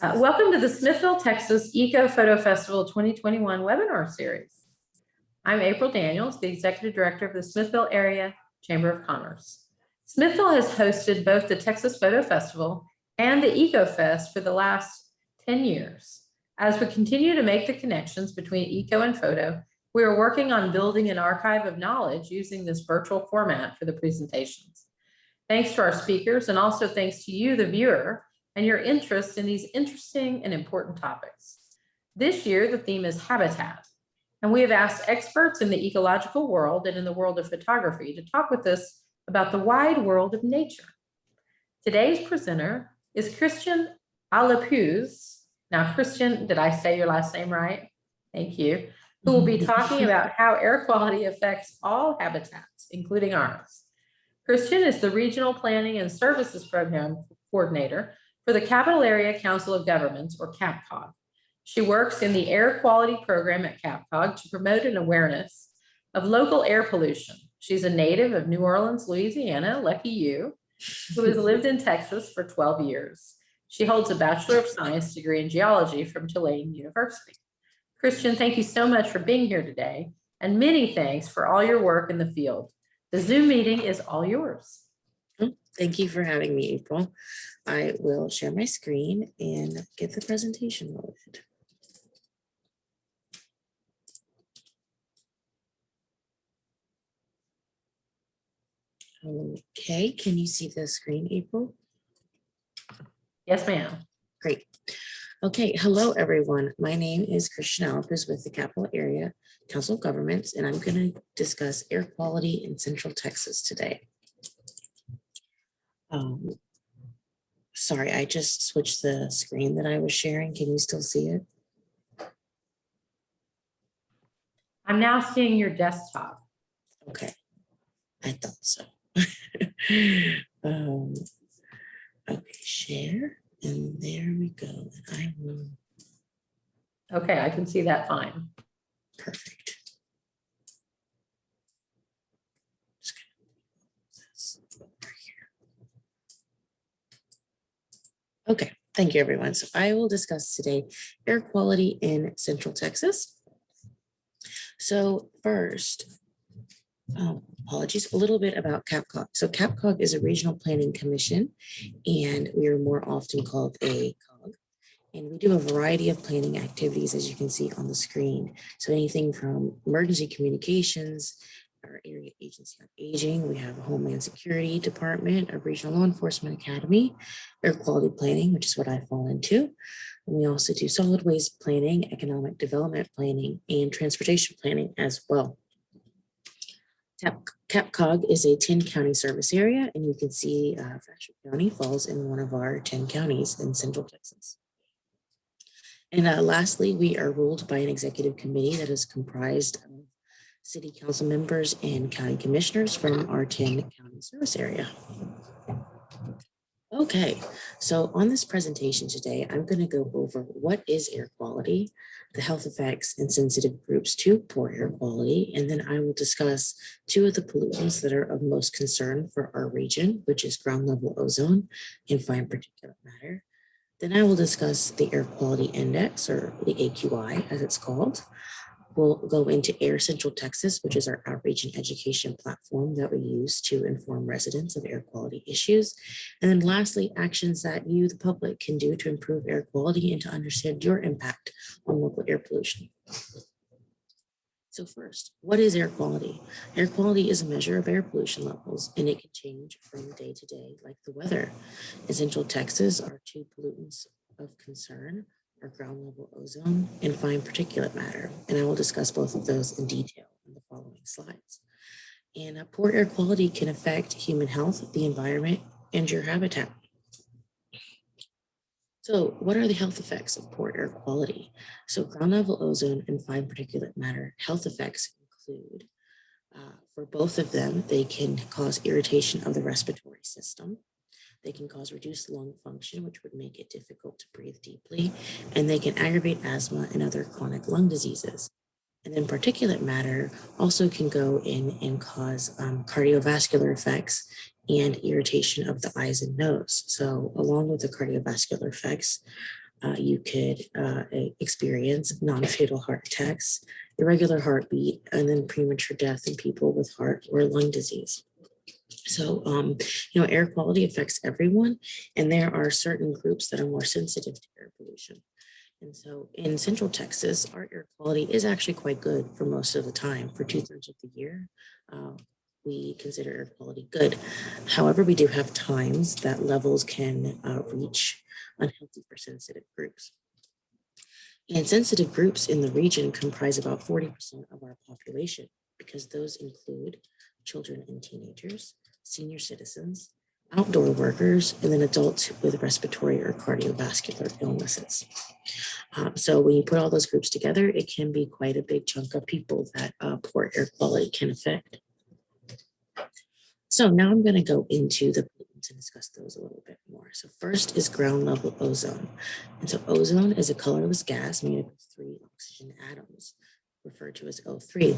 Welcome to the Smithville, Texas Eco Photo Festival 2021 webinar series. I'm April Daniels, the Executive Director of the Smithville Area Chamber of Commerce. Smithville has hosted both the Texas Photo Festival and the Eco Fest for the last 10 years. As we continue to make the connections between eco and photo, we are working on building an archive of knowledge using this virtual format for the presentations. Thanks to our speakers, and also thanks to you, the viewer, and your interest in these interesting and important topics. This year, the theme is habitat, and we have asked experts in the ecological world and in the world of photography to talk with us about the wide world of nature. Today's presenter is Christian Alepuz. Now, Christian, did I say your last name right? Thank you. Who will be talking about how air quality affects all habitats, including ours. Christian is the Regional Planning and Services Program Coordinator for the Capital Area Council of Governments, or CAPCOM. She works in the air quality program at CAPCOM to promote an awareness of local air pollution. She's a native of New Orleans, Louisiana, lucky you, who has lived in Texas for 12 years. She holds a Bachelor of Science degree in geology from Tulane University. Christian, thank you so much for being here today, and many thanks for all your work in the field. The Zoom meeting is all yours. Thank you for having me, April. I will share my screen and get the presentation loaded. Okay, can you see the screen, April? Yes, ma'am. Great. Okay, hello, everyone. My name is Christian Alepuz with the Capital Area Council of Governments, and I'm going to discuss air quality in Central Texas today. Sorry, I just switched the screen that I was sharing. Can you still see it? I'm now seeing your desktop. Okay, I thought so. Okay, share, and there we go. And I will. Okay, I can see that fine. Perfect. Okay, thank you, everyone. So I will discuss today air quality in Central Texas. So first, apologies, a little bit about CAPCOM. So CAPCOM is a regional planning commission, and we are more often called a COG. And we do a variety of planning activities, as you can see on the screen. So anything from emergency communications, our area agency on aging, we have a Homeland Security Department, a regional law enforcement academy, air quality planning, which is what I fall into. And we also do solid waste planning, economic development planning, and transportation planning as well. CAPCOG is a 10-county service area, and you can see Fracture County falls in one of our 10 counties in Central Texas. And lastly, we are ruled by an executive committee that is comprised of city council members and county commissioners from our 10-county service area. Okay, so on this presentation today, I'm going to go over what is air quality, the health effects and sensitive groups to poor air quality, and then I will discuss two of the pollutants that are of most concern for our region, which is ground level ozone and fine particulate matter. Then I will discuss the air quality index, or the AQI as it's called. We'll go into Air Central Texas, which is our outreach and education platform that we use to inform residents of air quality issues. And then lastly, actions that you, the public, can do to improve air quality and to understand your impact on local air pollution. So first, what is air quality? Air quality is a measure of air pollution levels, and it can change from day to day, like the weather. In Central Texas, our two pollutants of concern are ground level ozone and fine particulate matter. And I will discuss both of those in detail in the following slides. And poor air quality can affect human health, the environment, and your habitat. So what are the health effects of poor air quality? So ground level ozone and fine particulate matter health effects include, for both of them, they can cause irritation of the respiratory system. They can cause reduced lung function, which would make it difficult to breathe deeply, and they can aggravate asthma and other chronic lung diseases. And then particulate matter also can go in and cause cardiovascular effects and irritation of the eyes and nose. So along with the cardiovascular effects, You could experience non-fatal heart attacks, irregular heartbeat, and then premature death in people with heart or lung disease. So, air quality affects everyone, and there are certain groups that are more sensitive to air pollution. And so in Central Texas, our air quality is actually quite good for most of the time. For 2/3 of the year, we consider air quality good. However, we do have times that levels can reach unhealthy for sensitive groups. And sensitive groups in the region comprise about 40% of our population because those include children and teenagers, senior citizens, outdoor workers, and then adults with respiratory or cardiovascular illnesses. So when you put all those groups together, it can be quite a big chunk of people that poor air quality can affect. So now I'm going to go into the pollutants and discuss those a little bit more. So first is ground level ozone. And so ozone is a colorless gas made up of 3 oxygen atoms, referred to as O3.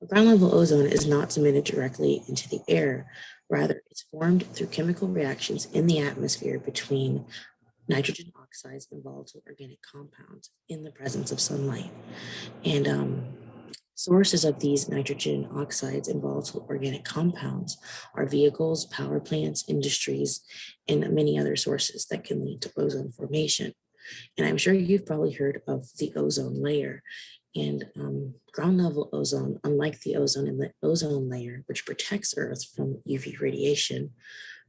Ground level ozone is not emitted directly into the air. Rather, it's formed through chemical reactions in the atmosphere between nitrogen oxides and volatile organic compounds in the presence of sunlight. And sources of these nitrogen oxides and volatile organic compounds are vehicles, power plants, industries, and many other sources that can lead to ozone formation. And I'm sure you've probably heard of the ozone layer. And ground level ozone, unlike the ozone in the ozone layer, which protects Earth from UV radiation,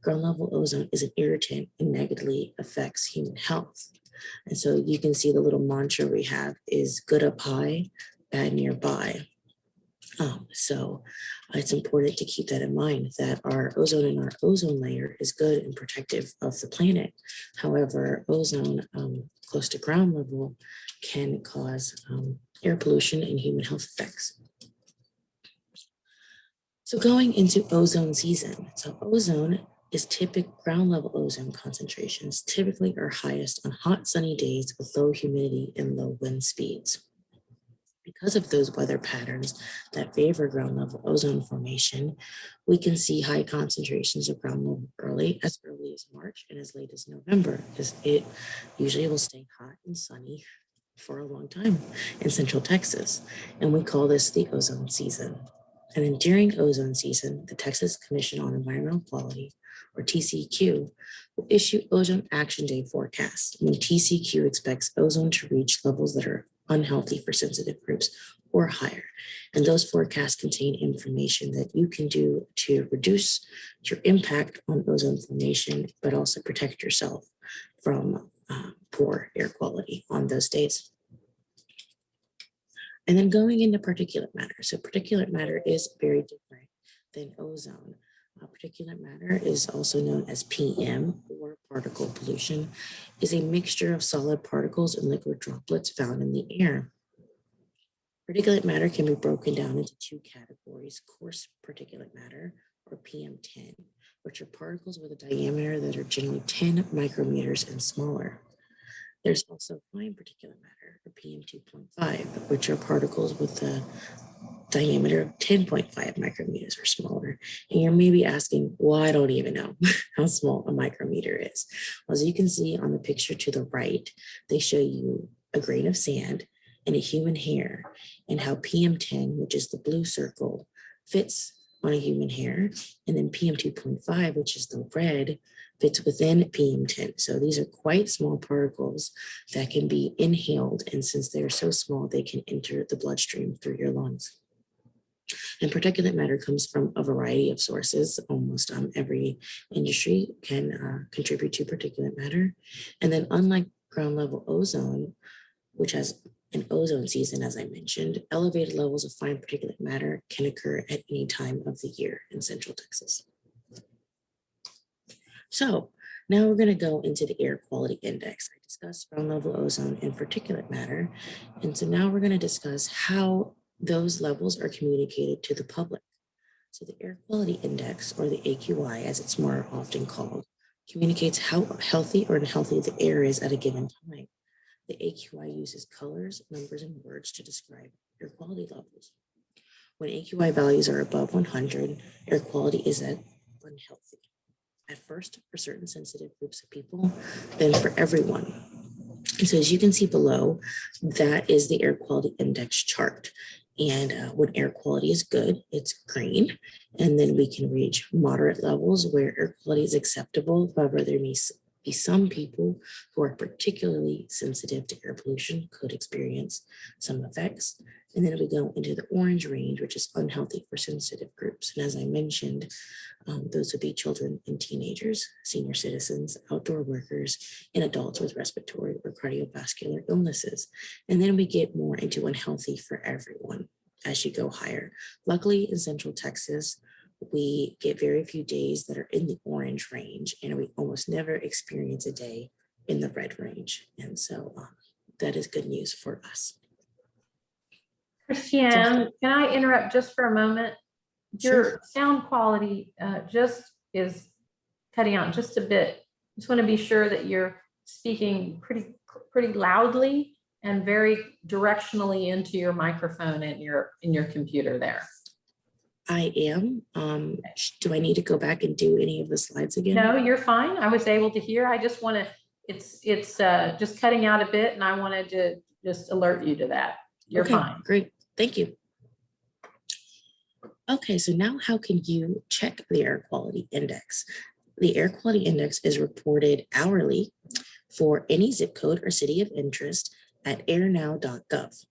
ground level ozone is an irritant and negatively affects human health. And so you can see the little mantra we have is good up high, bad nearby. So it's important to keep that in mind that our ozone in our ozone layer is good and protective of the planet. However, ozone close to ground level can cause air pollution and human health effects. So going into ozone season. So ozone is typical ground level ozone concentrations typically are highest on hot sunny days with low humidity and low wind speeds. Because of those weather patterns that favor ground level ozone formation, we can see high concentrations of ground level as early as March and as late as November, because it usually will stay hot and sunny for a long time in Central Texas. And we call this the ozone season. And then during ozone season, the Texas Commission on Environmental Quality, or TCEQ, will issue Ozone Action Day forecasts when TCEQ expects ozone to reach levels that are unhealthy for sensitive groups or higher. And those forecasts contain information that you can do to reduce your impact on ozone formation, but also protect yourself from poor air quality on those days. And then going into particulate matter. So particulate matter is very different than ozone. Particulate matter is also known as PM, or particle pollution, is a mixture of solid particles and liquid droplets found in the air. Particulate matter can be broken down into 2 categories: coarse particulate matter, or PM10, which are particles with a diameter that are generally 10 micrometers and smaller. There's also fine particulate matter, or PM2.5, which are particles with a diameter of 10.5 micrometers or smaller. And you're maybe asking, well, I don't even know how small a micrometer is. Well, as you can see on the picture to the right, they show you a grain of sand and a human hair, and how PM10, which is the blue circle, fits on a human hair, and then PM2.5, which is the red, fits within PM10. So these are quite small particles that can be inhaled, and since they're so small, they can enter the bloodstream through your lungs. And particulate matter comes from a variety of sources. Almost every industry can contribute to particulate matter. And then unlike ground level ozone, which has an ozone season, as I mentioned, elevated levels of fine particulate matter can occur at any time of the year in Central Texas. So now we're going to go into the air quality index. I discussed ground level ozone and particulate matter. And so now we're going to discuss how those levels are communicated to the public. So the air quality index, or the AQI as it's more often called, communicates how healthy or unhealthy the air is at a given time. The AQI uses colors, numbers, and words to describe air quality levels. When AQI values are above 100, air quality is at unhealthy. at first for certain sensitive groups of people, then for everyone. And so as you can see below, that is the air quality index chart. And when air quality is good, it's green. And then we can reach moderate levels where air quality is acceptable. However, there may be some people who are particularly sensitive to air pollution could experience some effects. And then we go into the orange range, which is unhealthy for sensitive groups. And as I mentioned, those would be children and teenagers, senior citizens, outdoor workers, and adults with respiratory or cardiovascular illnesses. And then we get more into unhealthy for everyone as you go higher. Luckily, in Central Texas, we get very few days that are in the orange range, and we almost never experience a day in the red range. And so that is good news for us. Christiane, can I interrupt just for a moment? Your Sure. sound quality just is cutting out just a bit. Just want to be sure that you're speaking pretty loudly and very directionally into your microphone and in your computer there. I am. Do I need to go back and do any of the slides again? No, you're fine. I was able to hear. I just want to, it's just cutting out a bit, and I wanted to just alert you to that. You're Okay, fine. great. Thank you. Okay, so now how can you check the air quality index? The air quality index is reported hourly for any zip code or city of interest at airnow.gov.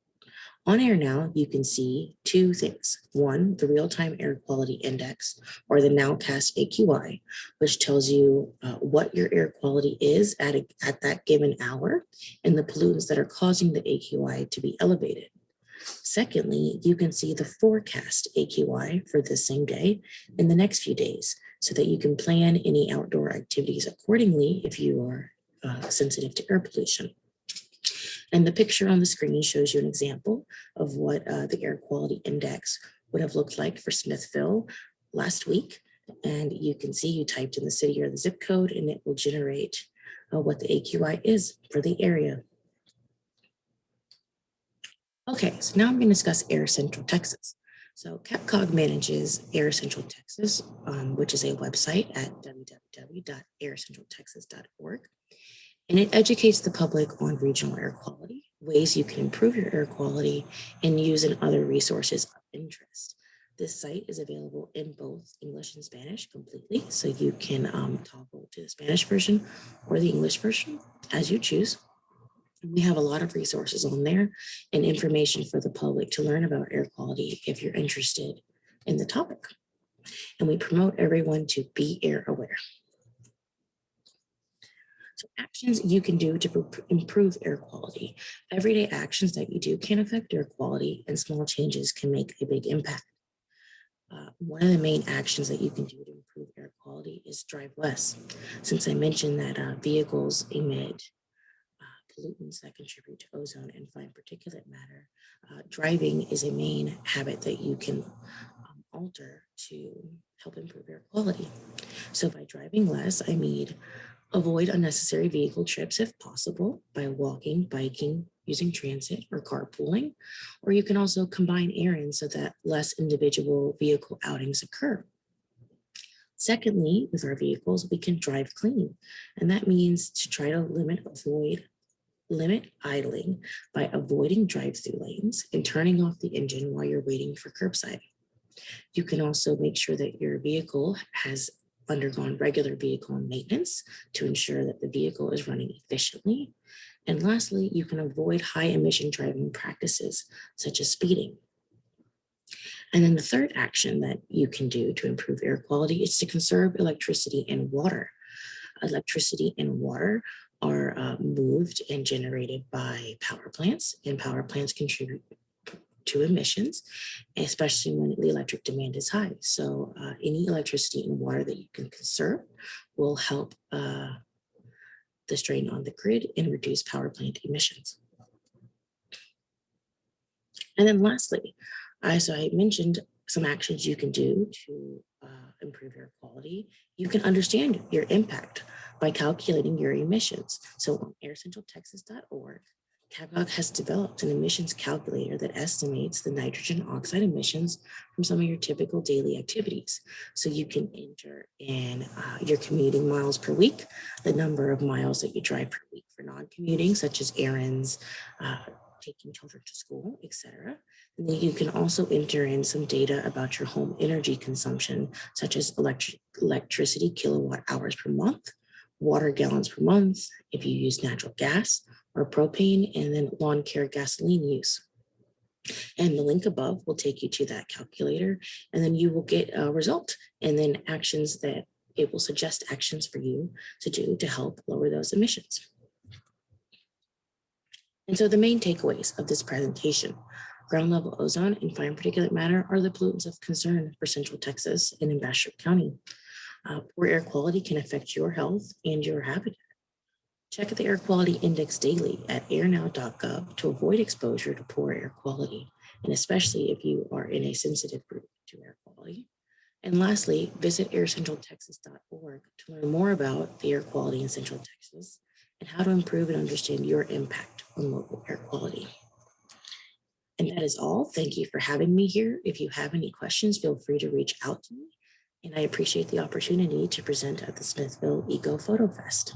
On AirNow, you can see two things. One, the real-time air quality index, or the Nowcast AQI, which tells you what your air quality is at that given hour and the pollutants that are causing the AQI to be elevated. Secondly, you can see the forecast AQI for the same day in the next few days so that you can plan any outdoor activities accordingly if you are sensitive to air pollution. And the picture on the screen shows you an example of what the air quality index would have looked like for Smithville last week. And you can see you typed in the city or the zip code, and it will generate what the AQI is for the area. Okay, so now I'm going to discuss Air Central Texas. So CAPCOM manages Air Central Texas, which is a website at www.aircentraltexas.org. And it educates the public on regional air quality, ways you can improve your air quality, and use in other resources of interest. This site is available in both English and Spanish completely, so you can toggle to the Spanish version or the English version as you choose. We have a lot of resources on there and information for the public to learn about air quality if you're interested in the topic. And we promote everyone to be air aware. So actions you can do to improve air quality. Everyday actions that you do can affect air quality, and small changes can make a big impact. One of the main actions that you can do to improve air quality is drive less. Since I mentioned that vehicles emit pollutants that contribute to ozone and fine particulate matter, driving is a main habit that you can alter to help improve air quality. So by driving less, I mean avoid unnecessary vehicle trips if possible by walking, biking, using transit, or carpooling. Or you can also combine errands so that less individual vehicle outings occur. Secondly, with our vehicles, we can drive clean. And that means to try to limit idling by avoiding drive-through lanes and turning off the engine while you're waiting for curbside. You can also make sure that your vehicle has undergone regular vehicle maintenance to ensure that the vehicle is running efficiently. And lastly, you can avoid high emission driving practices such as speeding. And then the third action that you can do to improve air quality is to conserve electricity and water. Electricity and water are moved and generated by power plants, and power plants contribute to emissions, especially when the electric demand is high. So any electricity and water that you can conserve will help the strain on the grid and reduce power plant emissions. And then lastly, as I mentioned, some actions you can do to improve air quality. You can understand your impact by calculating your emissions. So on aircentraltexas.org, CAPCOM has developed an emissions calculator that estimates the nitrogen oxide emissions from some of your typical daily activities. So you can enter in your commuting miles per week, the number of miles that you drive per week for non-commuting, such as errands, taking children to school, etc. And then you can also enter in some data about your home energy consumption, such as electricity kilowatt hours per month, water gallons per month, if you use natural gas or propane, and then lawn care gasoline use. And the link above will take you to that calculator, and then you will get a result and then actions that it will suggest actions for you to do to help lower those emissions. And so the main takeaways of this presentation: ground level ozone and fine particulate matter are the pollutants of concern for Central Texas and in Bastrop County. Poor air quality can affect your health and your habitat. Check the air quality index daily at airnow.gov to avoid exposure to poor air quality, and especially if you are in a sensitive group to air quality. And lastly, visit aircentraltexas.org to learn more about the air quality in Central Texas and how to improve and understand your impact on local air quality. And that is all. Thank you for having me here. If you have any questions, feel free to reach out to me. And I appreciate the opportunity to present at the Smithville Eco Photo Fest.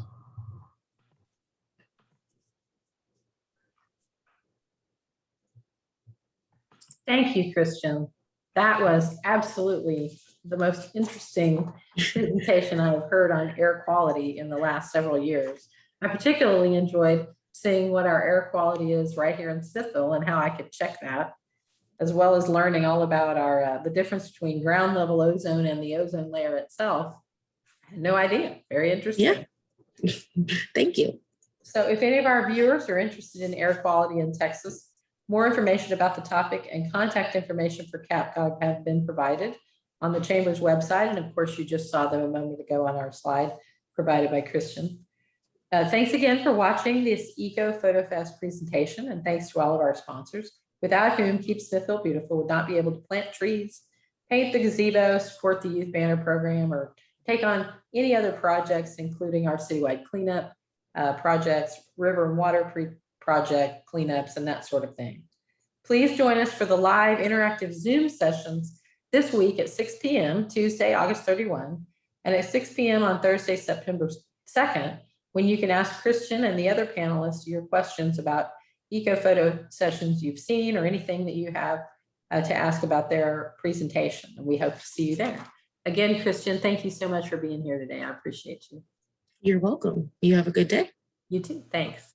Thank you, Christian. That was absolutely the most interesting presentation I've heard on air quality in the last several years. I particularly enjoyed seeing what our air quality is right here in Smithville and how I could check that, as well as learning all about our the difference between ground level ozone and the ozone layer itself. I had no idea. Very interesting. Yeah. Thank you. So if any of our viewers are interested in air quality in Texas, more information about the topic and contact information for CAPCOM have been provided on the Chamber's website. And of course, you just saw them a moment ago on our slide provided by Christian. Thanks again for watching this Eco Photo Fest presentation, and thanks to all of our sponsors, without whom Keep Smithville Beautiful would not be able to plant trees, paint the gazebo, support the youth banner program, or take on any other projects, including our citywide cleanup projects, river and water project cleanups, and that sort of thing. Please join us for the live interactive Zoom sessions this week at 6 p.m. Tuesday, August 31, and at 6 p.m. on Thursday, September 2nd, when you can ask Christian and the other panelists your questions about eco photo sessions you've seen or anything that you have to ask about their presentation. And we hope to see you there. Again, Christian, thank you so much for being here today. I appreciate you. You're welcome. You have a good day. You too. Thanks.